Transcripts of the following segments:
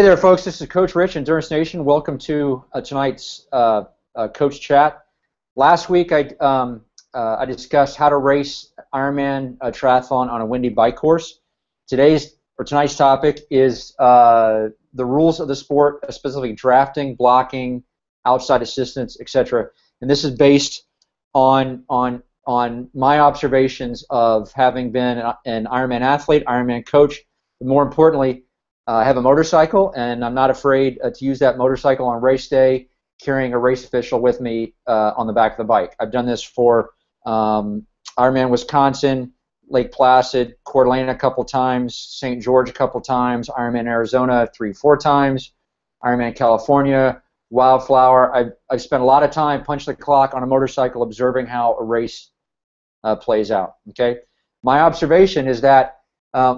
Hey there, folks. This is Coach Rich, Endurance Nation. Welcome to tonight's Coach Chat. Last week, I discussed how to race Ironman triathlon on a windy bike course. Tonight's topic is the rules of the sport, specifically drafting, blocking, outside assistance, etc. And this is based on my observations of having been an Ironman athlete, Ironman coach, but more importantly, I have a motorcycle, and I'm not afraid to use that motorcycle on race day, carrying a race official with me on the back of the bike. I've done this for Ironman Wisconsin, Lake Placid, Coeur d'Alene a couple times, St. George a couple times, Ironman Arizona 3-4 times, Ironman California, Wildflower. I've spent a lot of time punching the clock on a motorcycle observing how a race plays out. Okay, my observation is that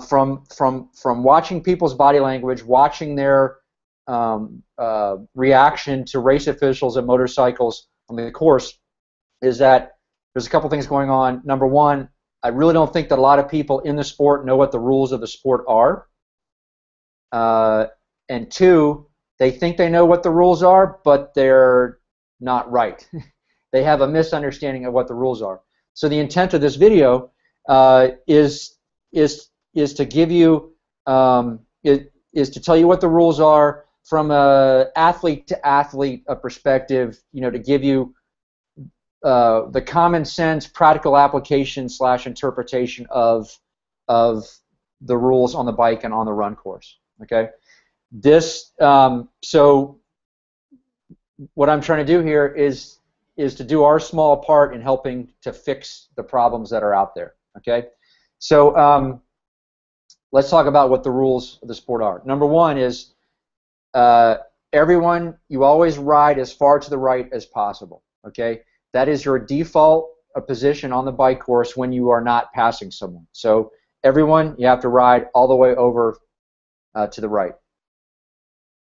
from watching people's body language, watching their reaction to race officials and motorcycles on the course, is that there's a couple things going on. Number one, I really don't think that a lot of people in the sport know what the rules of the sport are. And two, they think they know what the rules are, but they're not right. They have a misunderstanding of what the rules are. So the intent of this video is to give you is to tell you what the rules are from a athlete to athlete perspective. To give you the common sense, practical application / interpretation of the rules on the bike and on the run course. Okay. So what I'm trying to do here is to do our small part in helping to fix the problems that are out there. Okay. So let's talk about what the rules of the sport are. Number one is everyone, you always ride as far to the right as possible. Okay, that is your default position on the bike course when you are not passing someone. So everyone, you have to ride all the way over to the right.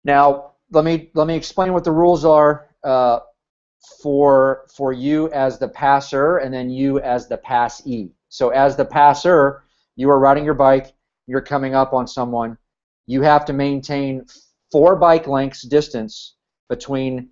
Now let me explain what the rules are for you as the passer and then you as the passee. So as the passer, you are riding your bike. You're coming up on someone, you have to maintain 4 bike lengths distance between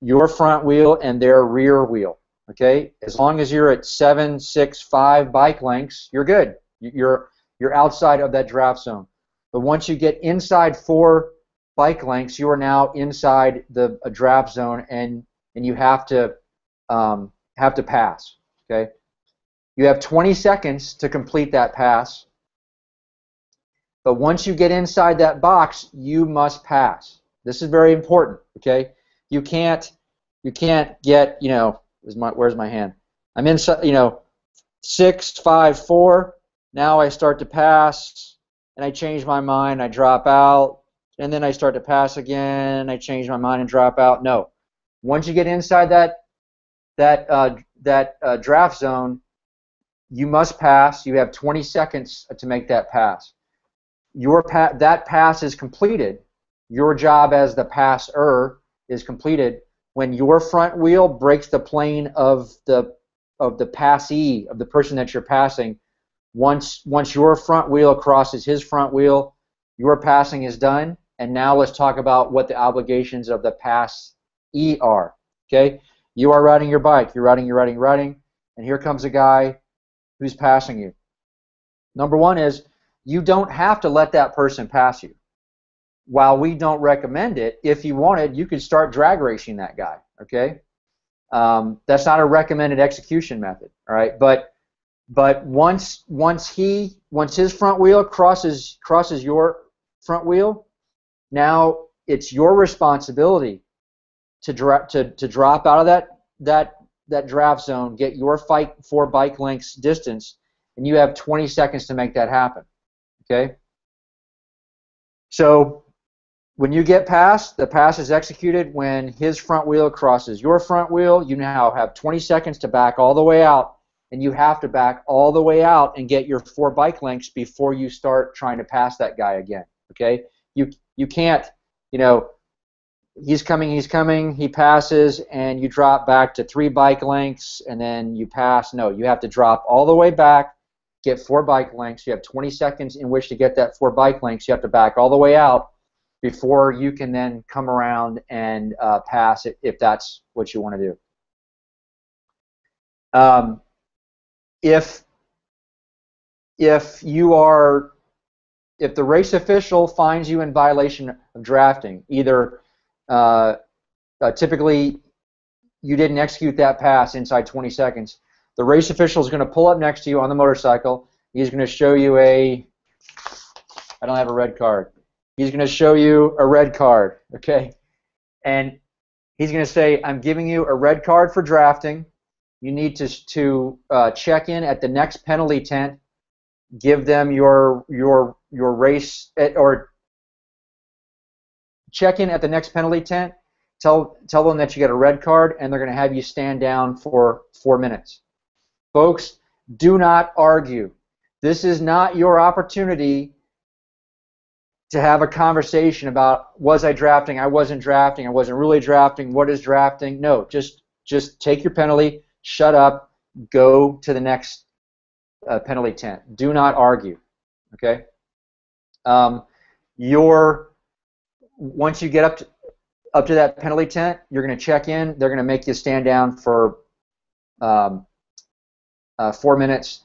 your front wheel and their rear wheel. Okay, as long as you're at 7, 6, 5 bike lengths, you're good. You're outside of that draft zone. But once you get inside 4 bike lengths, you are now inside the draft zone, and you have to pass. Okay, you have 20 seconds to complete that pass. But once you get inside that box, you must pass. This is very important. Okay, you can't get where's my hand? I'm inside. 6, 5, 4. Now I start to pass, and I change my mind. I drop out, and then I start to pass again. I change my mind and drop out. No, once you get inside that draft zone, you must pass. You have 20 seconds to make that pass. That pass is completed. Your job as the passer is completed when your front wheel breaks the plane of the passee, of the person that you're passing. Once your front wheel crosses his front wheel, your passing is done. And now let's talk about what the obligations of the passee are. Okay, you are riding your bike. You're riding, and here comes a guy who's passing you. Number one is, you don't have to let that person pass you. While we don't recommend it, if you wanted, you could start drag racing that guy. Okay, that's not a recommended execution method. All right, but once his front wheel crosses your front wheel, now it's your responsibility to drop out of that draft zone, get your 4 bike lengths distance, and you have 20 seconds to make that happen. Okay? So when you get past, the pass is executed when his front wheel crosses your front wheel. You now have 20 seconds to back all the way out, and you have to back all the way out and get your 4 bike lengths before you start trying to pass that guy again. Okay? You can't, he's coming, he passes, and you drop back to 3 bike lengths, and then you pass. No, you have to drop all the way back, get 4 bike lengths. You have 20 seconds in which to get that 4 bike lengths. You have to back all the way out, before you can then come around and pass it if that's what you want to do. If the race official finds you in violation of drafting, either typically you didn't execute that pass inside 20 seconds, the race official is going to pull up next to you on the motorcycle. He's going to show you I don't have a red card. He's going to show you a red card, okay? And he's going to say, I'm giving you a red card for drafting. You need to check in at the next penalty tent. Give them your race, or check in at the next penalty tent. Tell them that you get a red card, and they're going to have you stand down for 4 minutes. Folks, do not argue. This is not your opportunity to have a conversation about, was I drafting, I wasn't really drafting, what is drafting? No, just take your penalty, shut up, go to the next penalty tent. Do not argue, okay? Once you get up to that penalty tent, you're going to check in. They're going to make you stand down for 4 minutes.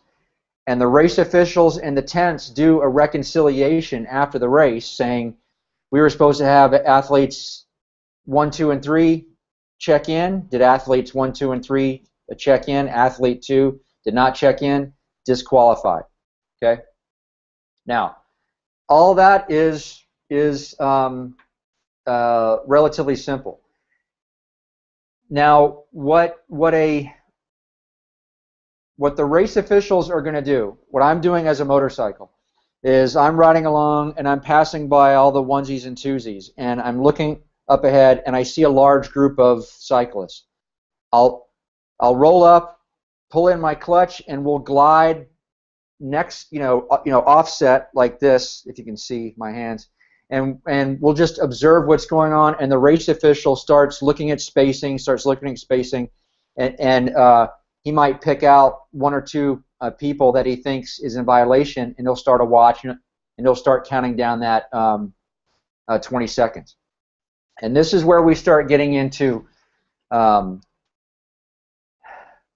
And the race officials in the tents do a reconciliation after the race, saying, we were supposed to have athletes 1, 2, and 3 check in. Did athletes 1, 2, and 3 check in? Athlete 2 did not check in. Disqualified. Okay. Now, all that is relatively simple. Now, what the race officials are going to do, what I'm doing as a motorcycle, is I'm riding along and I'm passing by all the onesies and twosies, and I'm looking up ahead and I see a large group of cyclists. I'll roll up, pull in my clutch, and we'll glide next, offset like this, if you can see my hands, and we'll just observe what's going on. And the race official starts looking at spacing, and he might pick out 1 or 2 people that he thinks is in violation, and he'll start a watch, and he'll start counting down that 20 seconds. And this is where we start getting into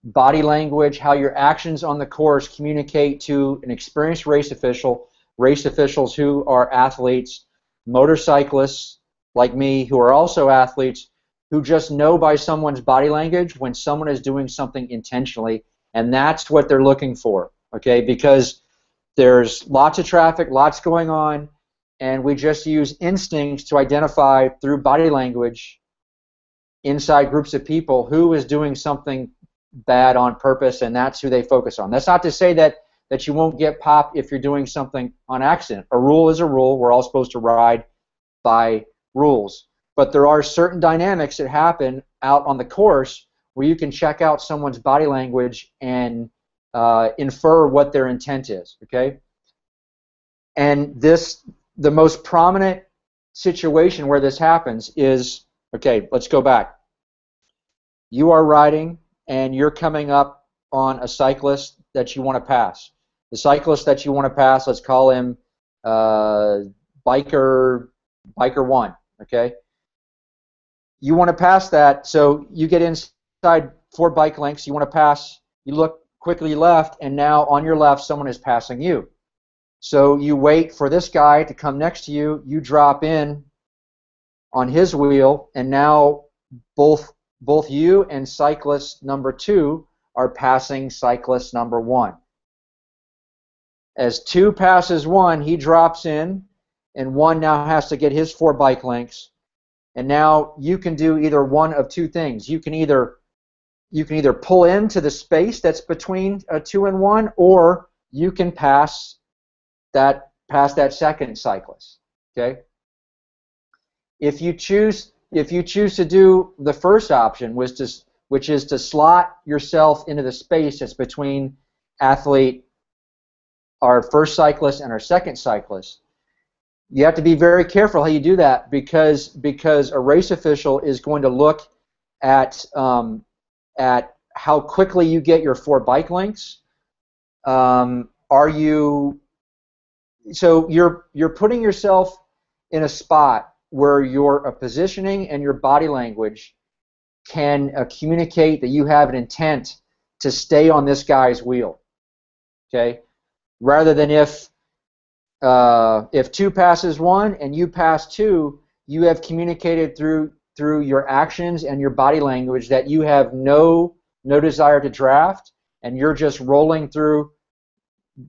body language, how your actions on the course communicate to an experienced race official, race officials who are athletes, motorcyclists like me who are also athletes, who just know by someone's body language when someone is doing something intentionally, and that's what they're looking for, okay? Because there's lots of traffic, lots going on, and we just use instincts to identify through body language inside groups of people who is doing something bad on purpose, and that's who they focus on. That's not to say that you won't get popped if you're doing something on accident. A rule is a rule. We're all supposed to ride by rules. But there are certain dynamics that happen out on the course where you can check out someone's body language and infer what their intent is, okay? And the most prominent situation where this happens is, okay, let's go back. You are riding and you're coming up on a cyclist that you want to pass. The cyclist that you want to pass, let's call him Biker 1, okay? You want to pass that, so you get inside 4 bike lengths, you want to pass, you look quickly left, and now on your left someone is passing you. So you wait for this guy to come next to you, you drop in on his wheel, and now both you and cyclist number 2 are passing cyclist number 1. As 2 passes 1, he drops in, and 1 now has to get his 4 bike lengths. And now you can do either one of 2 things. You can either pull into the space that's between 2 and 1, or you can pass that second cyclist. Okay. If you choose to do the first option, which is to slot yourself into the space that's between our first cyclist and our second cyclist, you have to be very careful how you do that, because a race official is going to look at how quickly you get your 4 bike lengths. So you're putting yourself in a spot where your positioning and your body language can communicate that you have an intent to stay on this guy's wheel, okay? Rather than if two passes one and you pass two, you have communicated through your actions and your body language that you have no desire to draft, and you're just rolling through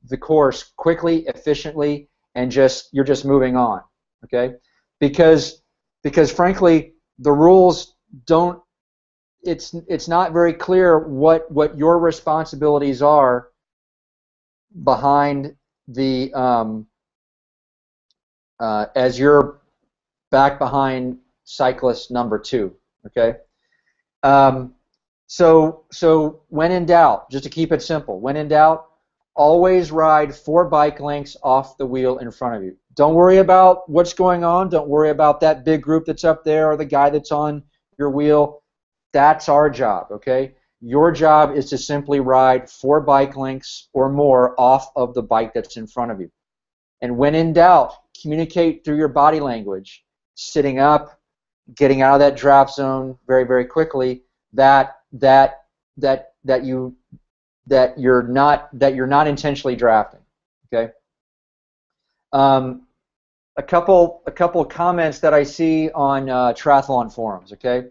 the course quickly, efficiently, and you're just moving on, okay? Because frankly, the rules don't. It's not very clear what your responsibilities are behind the as you're back behind cyclist number 2, okay? So when in doubt, just to keep it simple, when in doubt, always ride 4 bike lengths off the wheel in front of you. Don't worry about what's going on. Don't worry about that big group that's up there or the guy that's on your wheel. That's our job, okay? Your job is to simply ride 4 bike lengths or more off of the bike that's in front of you. And when in doubt, communicate through your body language, sitting up, getting out of that draft zone very, very quickly, that you're not intentionally drafting. Okay. A couple comments that I see on triathlon forums. Okay.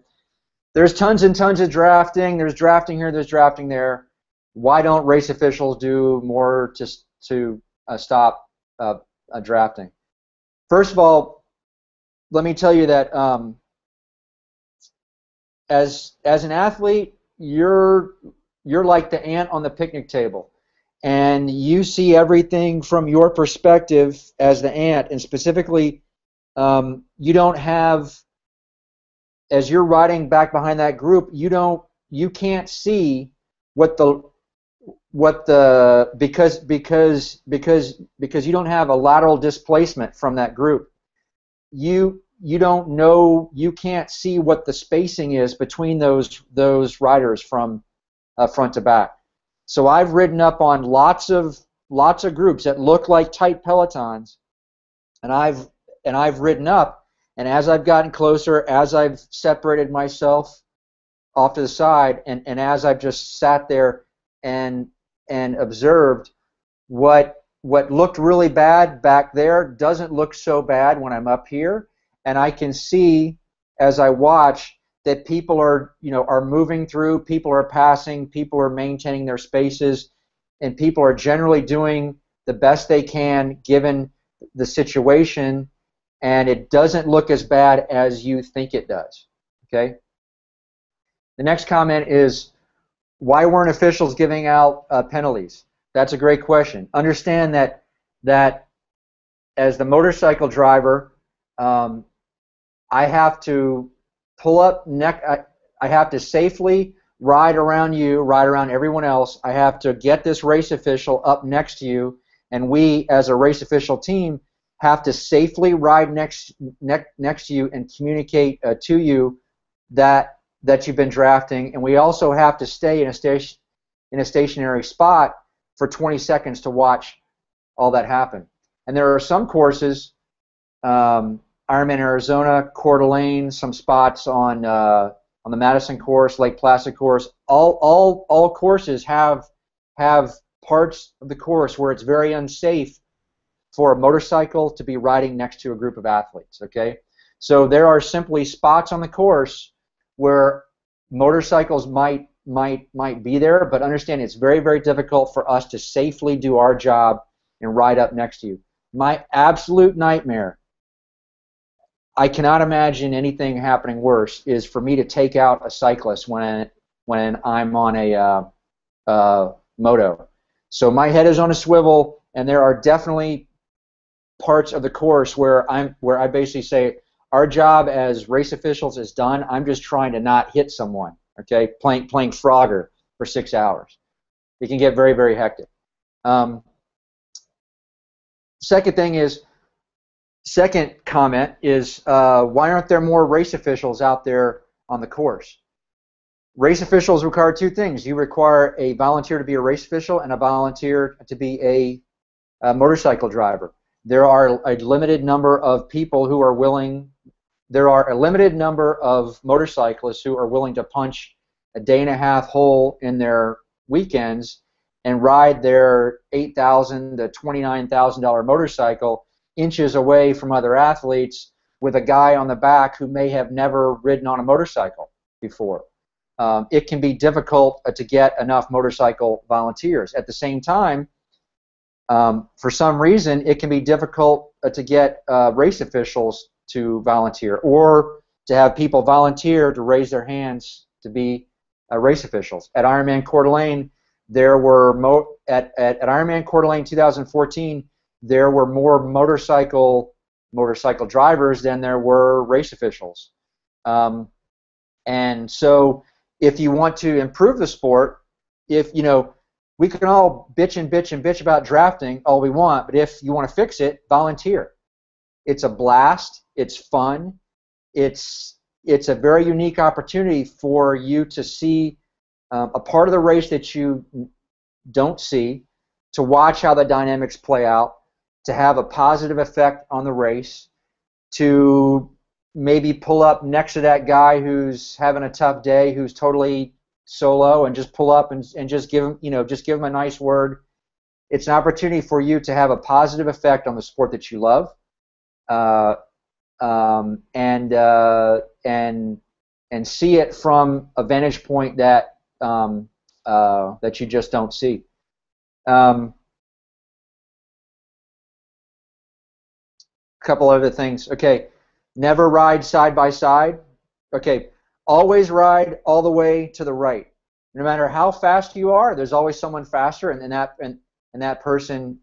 There's tons and tons of drafting. There's drafting here. There's drafting there. Why don't race officials do more to stop drafting? First of all, let me tell you that as an athlete, you're like the ant on the picnic table, and you see everything from your perspective as the ant, and specifically, you don't have, as you're riding back behind that group, you can't see because you don't have a lateral displacement from that group. You don't know, you can't see what the spacing is between those riders from front to back. So I've ridden up on lots of groups that look like tight pelotons, and I've ridden up, and as I've gotten closer, as I've separated myself off to the side, and as I've just sat there and observed what looked really bad back there doesn't look so bad when I'm up here, and I can see as I watch that people are moving through, people are passing, people are maintaining their spaces, and people are generally doing the best they can given the situation, and it doesn't look as bad as you think it does. Okay? The next comment is, why weren't officials giving out penalties? That's a great question. Understand that as the motorcycle driver, I have to pull up I have to safely ride around you, ride around everyone else. I have to get this race official up next to you, and we, as a race official team, have to safely ride next to you and communicate to you that you've been drafting, and we also have to stay in a stationary spot for 20 seconds to watch all that happen. And there are some courses, Ironman Arizona, Coeur d'Alene, some spots on the Madison course, Lake Placid course. All courses have parts of the course where it's very unsafe for a motorcycle to be riding next to a group of athletes. Okay, so there are simply spots on the course where motorcycles might be there, but understand it's very, very difficult for us to safely do our job and ride up next to you. My absolute nightmare, I cannot imagine anything happening worse, is for me to take out a cyclist when I'm on a moto. So my head is on a swivel, and there are definitely parts of the course where I basically say, our job as race officials is done. I'm just trying to not hit someone. Okay, playing Frogger for 6 hours. It can get very, very hectic. Second comment is, why aren't there more race officials out there on the course? Race officials require 2 things. You require a volunteer to be a race official and a volunteer to be a motorcycle driver. There are a limited number of people who are willing. There are a limited number of motorcyclists who are willing to punch a day and a half hole in their weekends and ride their $8,000 to $29,000 motorcycle inches away from other athletes with a guy on the back who may have never ridden on a motorcycle before. It can be difficult to get enough motorcycle volunteers. At the same time, for some reason, it can be difficult to get race officials to volunteer, or to have people volunteer to raise their hands to be race officials. At Ironman Coeur d'Alene, there were at Ironman Coeur d'Alene 2014, there were more motorcycle drivers than there were race officials. And so, if you want to improve the sport, we can all bitch about drafting all we want, but if you want to fix it, volunteer. It's a blast. It's fun. It's a very unique opportunity for you to see a part of the race that you don't see, to watch how the dynamics play out, to have a positive effect on the race, to maybe pull up next to that guy who's having a tough day, who's totally solo, and just pull up and just give him a nice word. It's an opportunity for you to have a positive effect on the sport that you love, and see it from a vantage point that that you just don't see. Couple other things. Okay, never ride side by side. Okay, always ride all the way to the right. No matter how fast you are, there's always someone faster, and that person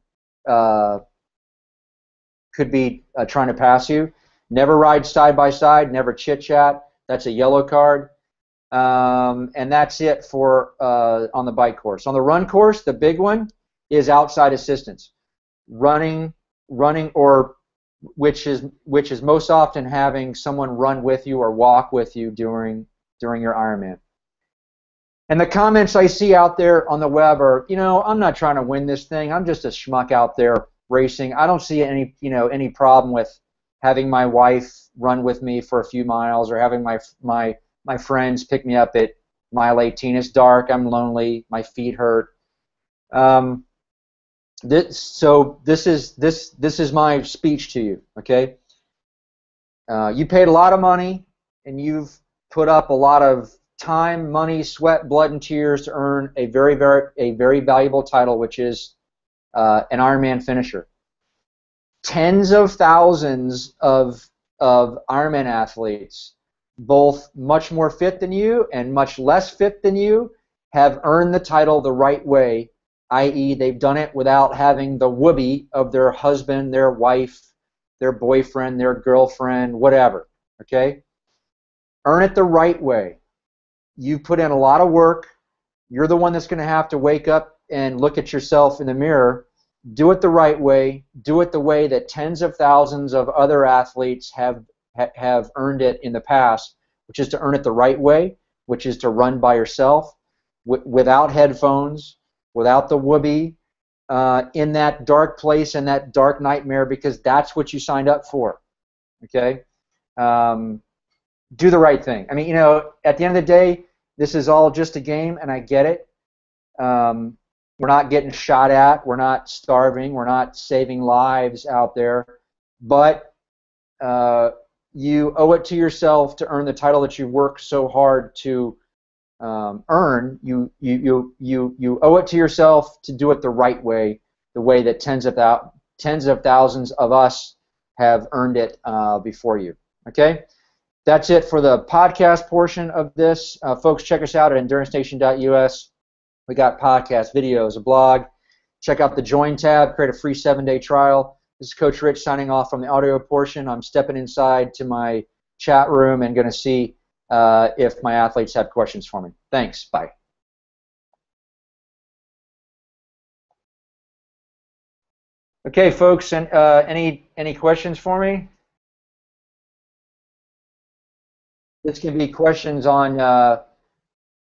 could be trying to pass you. Never ride side by side. Never chit chat. That's a yellow card. And that's it for on the bike course. On the run course, the big one is outside assistance. Running, or which is most often having someone run with you or walk with you during your Ironman. And the comments I see out there on the web are, I'm not trying to win this thing. I'm just a schmuck out there racing. I don't see any problem with having my wife run with me for a few miles, or having my friends pick me up at mile 18. It's dark. I'm lonely. My feet hurt. This is my speech to you. Okay. You paid a lot of money, and you've put up a lot of time, money, sweat, blood, and tears to earn a very valuable title, which is an Ironman finisher. Tens of thousands of Ironman athletes, both much more fit than you and much less fit than you, have earned the title the right way, i.e. they've done it without having the whoopee of their husband, their wife, their boyfriend, their girlfriend, whatever. Okay? Earn it the right way. You put in a lot of work. You're the one that's going to have to wake up and look at yourself in the mirror. Do it the right way. Do it the way that tens of thousands of other athletes have earned it in the past, which is to earn it the right way, which is to run by yourself, without headphones, without the whoopee, in that dark place and that dark nightmare, because that's what you signed up for. Okay? Do the right thing. I mean, at the end of the day, this is all just a game, and I get it. We're not getting shot at. We're not starving. We're not saving lives out there. But you owe it to yourself to earn the title that you worked so hard to earn. You owe it to yourself to do it the right way, the way that tens of thousands of us have earned it before you. Okay? That's it for the podcast portion of this. Folks, check us out at EnduranceNation.us. We got podcasts, videos, a blog. Check out the Join tab. Create a free 7-day trial. This is Coach Rich signing off from the audio portion. I'm stepping inside to my chat room and going to see if my athletes have questions for me. Thanks. Bye. Okay, folks. And any questions for me? This can be questions on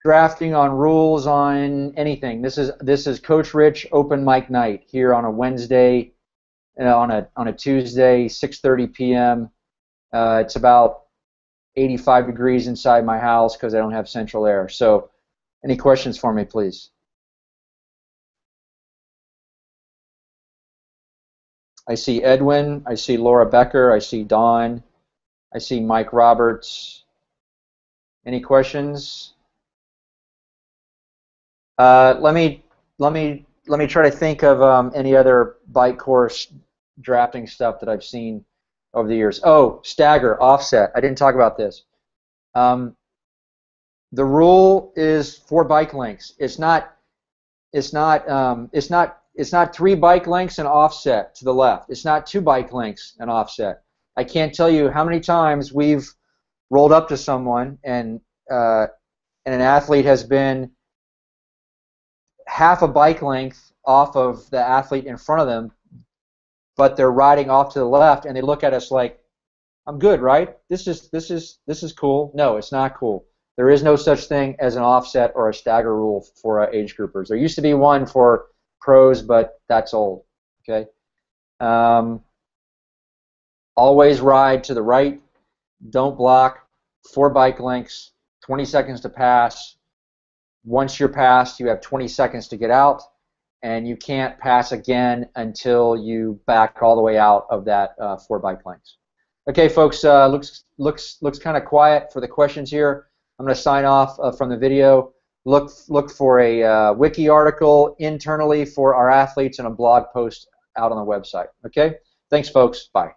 drafting, on rules, on anything. This is Coach Rich open mic night here on a Wednesday on a Tuesday, 6:30 p.m. It's about 85 degrees inside my house because I don't have central air. So, any questions for me, please? I see Edwin. I see Laura Becker. I see Dawn. I see Mike Roberts. Any questions? Let me try to think of any other bike course drafting stuff that I've seen over the years. Oh, stagger, offset. I didn't talk about this. The rule is 4 bike lengths. It's not 3 bike lengths and offset to the left. It's not 2 bike lengths and offset. I can't tell you how many times we've rolled up to someone and an athlete has been half a bike length off of the athlete in front of them, but they're riding off to the left, and they look at us like, "I'm good, right? This is cool." No, it's not cool. There is no such thing as an offset or a stagger rule for age groupers. There used to be one for pros, but that's old. Okay. Always ride to the right. Don't block. 4 bike lengths. 20 seconds to pass. Once you're passed, you have 20 seconds to get out, and you can't pass again until you back all the way out of that 4 bike lengths. Okay, folks. Looks kind of quiet for the questions here. I'm going to sign off from the video. Look for a wiki article internally for our athletes and a blog post out on the website. Okay? Thanks, folks. Bye.